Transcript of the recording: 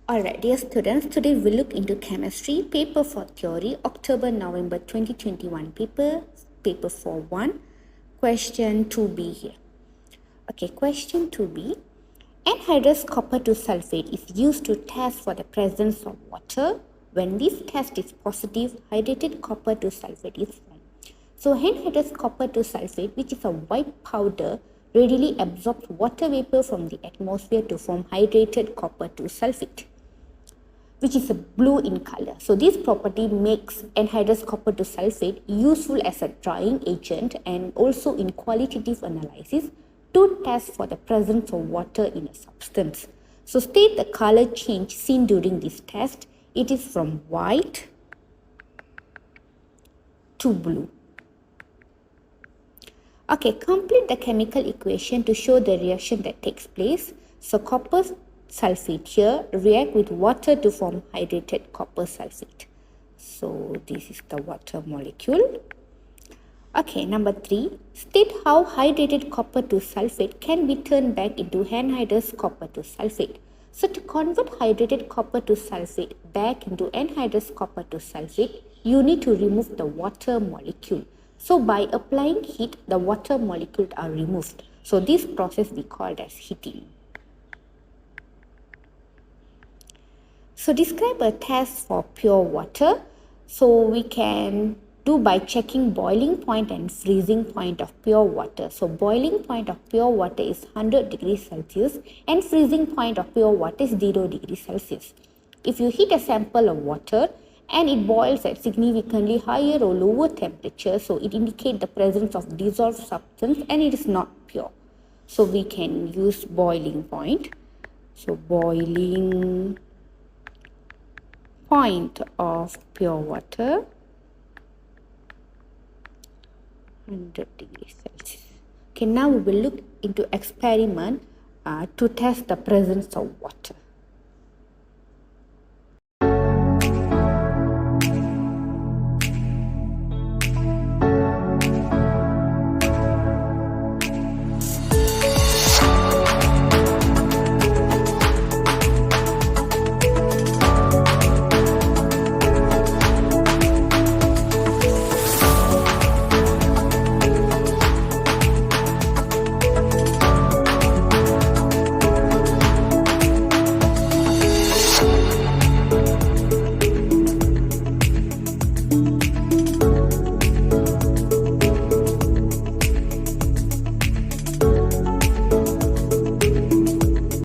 Alright, dear students, today we'll look into chemistry, paper for theory, October-November 2021 paper for 1, question 2b here. Okay, question 2b. Anhydrous copper to sulfate is used to test for the presence of water. When this test is positive, hydrated copper to sulfate is formed. So anhydrous copper to sulfate, which is a white powder, readily absorbs water vapor from the atmosphere to form hydrated copper to sulfate, which is a blue in color. So this property makes anhydrous copper to sulfate useful as a drying agent and also in qualitative analysis to test for the presence of water in a substance. So state the color change seen during this test. It is from white to blue. Okay, complete the chemical equation to show the reaction that takes place. So copper sulfate here react with water to form hydrated copper sulfate. So this is the water molecule. Okay, number 3, state how hydrated copper to sulfate can be turned back into anhydrous copper to sulfate. So to convert hydrated copper to sulfate back into anhydrous copper to sulfate, you need to remove the water molecule. So by applying heat, the water molecules are removed. So this process we call as heating. So describe a test for pure water. So we can do by checking boiling point and freezing point of pure water. So boiling point of pure water is 100 degrees Celsius and freezing point of pure water is 0 degrees Celsius. If you heat a sample of water and it boils at significantly higher or lower temperature, so it indicates the presence of dissolved substance and it is not pure. So we can use boiling point. So boiling point of pure water, 100 degrees Celsius. Okay, now we will look into experiment to test the presence of water.